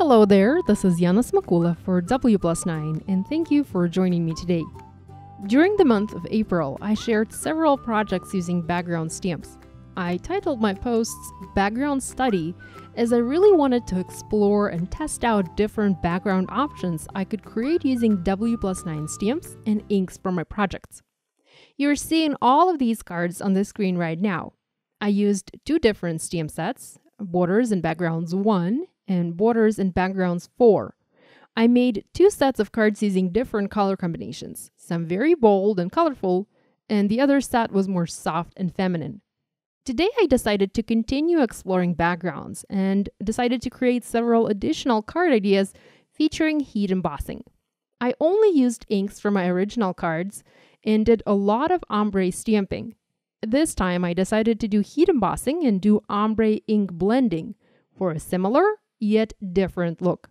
Hello there, this is Yana Smakula for W+9 and thank you for joining me today. During the month of April, I shared several projects using background stamps. I titled my posts Background Study as I really wanted to explore and test out different background options I could create using W+9 stamps and inks for my projects. You're seeing all of these cards on the screen right now. I used two different stamp sets, Borders and Backgrounds 1 and Borders and Backgrounds 4. I made two sets of cards using different color combinations, some very bold and colorful, and the other set was more soft and feminine. Today I decided to continue exploring backgrounds and decided to create several additional card ideas featuring heat embossing. I only used inks for my original cards and did a lot of ombre stamping. This time I decided to do heat embossing and do ombre ink blending for a similar yet different look.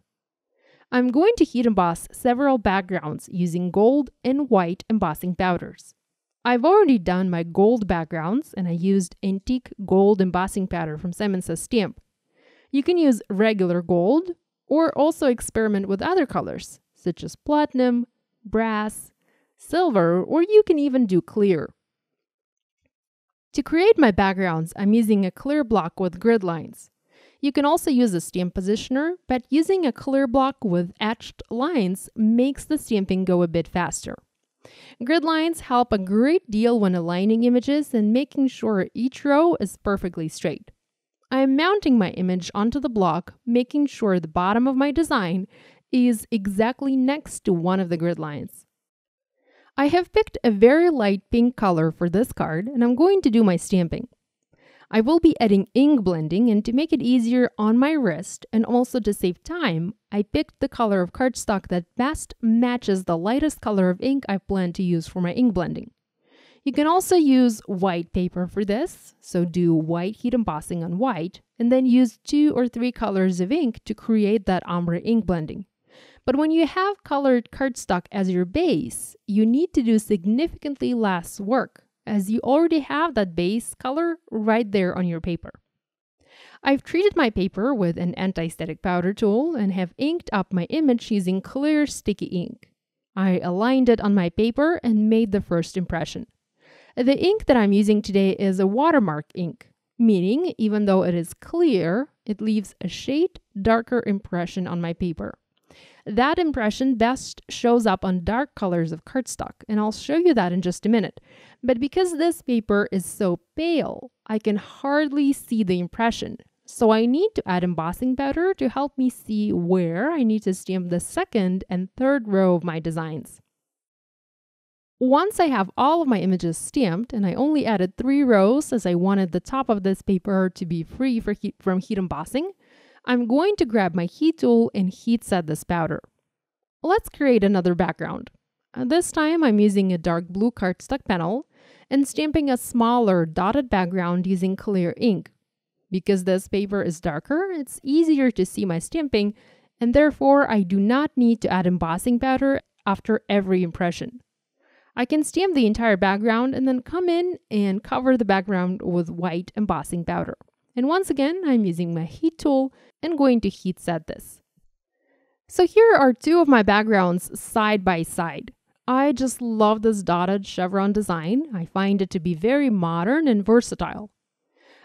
I'm going to heat emboss several backgrounds using gold and white embossing powders. I've already done my gold backgrounds and I used antique gold embossing powder from Simon Says Stamp. You can use regular gold or also experiment with other colors such as platinum, brass, silver, or you can even do clear. To create my backgrounds, I'm using a clear block with grid lines. You can also use a stamp positioner, but using a clear block with etched lines makes the stamping go a bit faster. Grid lines help a great deal when aligning images and making sure each row is perfectly straight. I am mounting my image onto the block, making sure the bottom of my design is exactly next to one of the grid lines. I have picked a very light pink color for this card and I'm going to do my stamping. I will be adding ink blending, and to make it easier on my wrist and also to save time, I picked the color of cardstock that best matches the lightest color of ink I plan to use for my ink blending. You can also use white paper for this, so do white heat embossing on white, and then use 2 or 3 colors of ink to create that ombre ink blending. But when you have colored cardstock as your base, you need to do significantly less work, as you already have that base color right there on your paper. I've treated my paper with an anti-static powder tool and have inked up my image using clear sticky ink. I aligned it on my paper and made the first impression. The ink that I'm using today is a watermark ink, meaning even though it is clear, it leaves a shade darker impression on my paper. That impression best shows up on dark colors of cardstock, and I'll show you that in just a minute. But because this paper is so pale, I can hardly see the impression. So I need to add embossing powder to help me see where I need to stamp the second and third row of my designs. Once I have all of my images stamped, and I only added 3 rows as I wanted the top of this paper to be free from heat embossing, I'm going to grab my heat tool and heat set this powder. Let's create another background. This time I'm using a dark blue cardstock panel and stamping a smaller dotted background using clear ink. Because this paper is darker, it's easier to see my stamping, and therefore I do not need to add embossing powder after every impression. I can stamp the entire background and then come in and cover the background with white embossing powder. And once again, I'm using my heat tool and going to heat set this. So here are 2 of my backgrounds side by side. I just love this dotted chevron design. I find it to be very modern and versatile.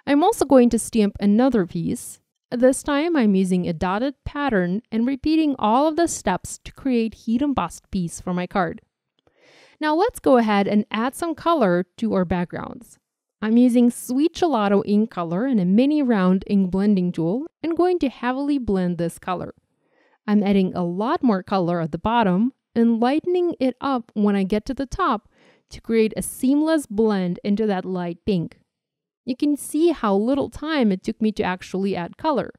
I'm also going to stamp another piece. This time I'm using a dotted pattern and repeating all of the steps to create heat embossed piece for my card. Now let's go ahead and add some color to our backgrounds. I'm using Sweet Gelato ink color and a mini round ink blending tool and going to heavily blend this color. I'm adding a lot more color at the bottom and lightening it up when I get to the top to create a seamless blend into that light pink. You can see how little time it took me to actually add color.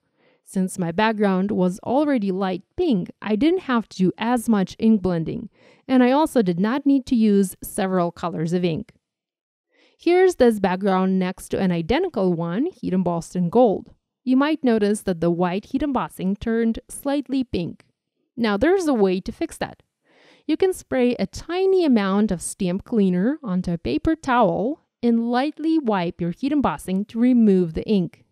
Since my background was already light pink, I didn't have to do as much ink blending, and I also did not need to use several colors of ink. Here's this background next to an identical one, heat embossed in gold. You might notice that the white heat embossing turned slightly pink. Now there's a way to fix that. You can spray a tiny amount of stamp cleaner onto a paper towel and lightly wipe your heat embossing to remove the ink.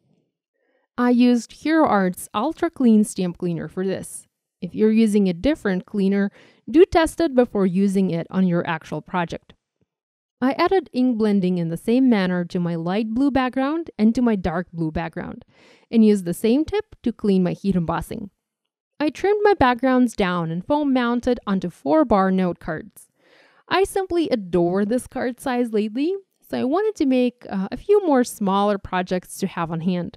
I used Hero Art's Ultra Clean Stamp Cleaner for this. If you're using a different cleaner, do test it before using it on your actual project. I added ink blending in the same manner to my light blue background and to my dark blue background, and used the same tip to clean my heat embossing. I trimmed my backgrounds down and foam mounted onto 4-bar note cards. I simply adore this card size lately, so I wanted to make a few more smaller projects to have on hand.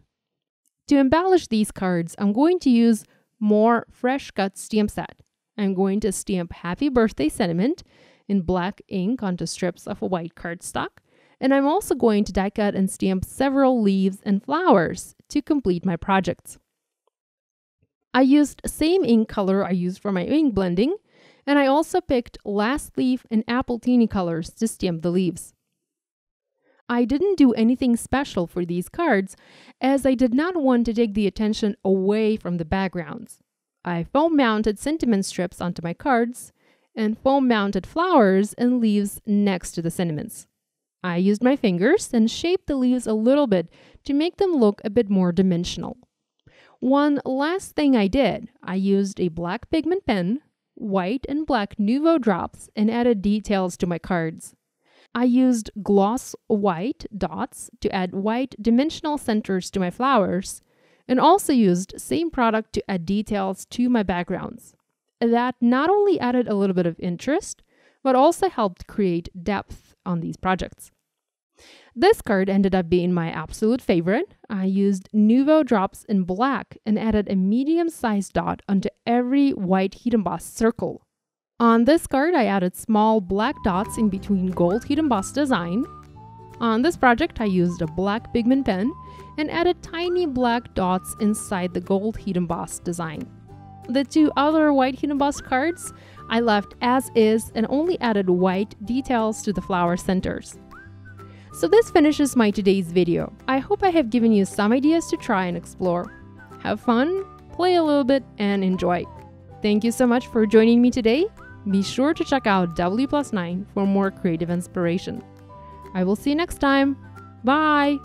To embellish these cards, I'm going to use more fresh cut stamp set. I'm going to stamp Happy Birthday sentiment in black ink onto strips of a white cardstock, and I'm also going to die cut and stamp several leaves and flowers to complete my projects. I used the same ink color I used for my ink blending, and I also picked Last Leaf and Apple Teeny colors to stamp the leaves. I didn't do anything special for these cards, as I did not want to take the attention away from the backgrounds. I foam mounted sentiment strips onto my cards, and foam mounted flowers and leaves next to the sentiments. I used my fingers and shaped the leaves a little bit to make them look a bit more dimensional. One last thing I did, I used a black pigment pen, white and black Nuvo drops, and added details to my cards. I used gloss white dots to add white dimensional centers to my flowers, and also used same product to add details to my backgrounds. That not only added a little bit of interest, but also helped create depth on these projects. This card ended up being my absolute favorite. I used Nuvo drops in black and added a medium-sized dot onto every white heat embossed circle. On this card, I added small black dots in between gold heat embossed design. On this project, I used a black pigment pen and added tiny black dots inside the gold heat embossed design. The two other white heat embossed cards I left as is and only added white details to the flower centers. So this finishes my today's video. I hope I have given you some ideas to try and explore. Have fun, play a little bit, and enjoy. Thank you so much for joining me today. Be sure to check out W+9 for more creative inspiration. I will see you next time. Bye!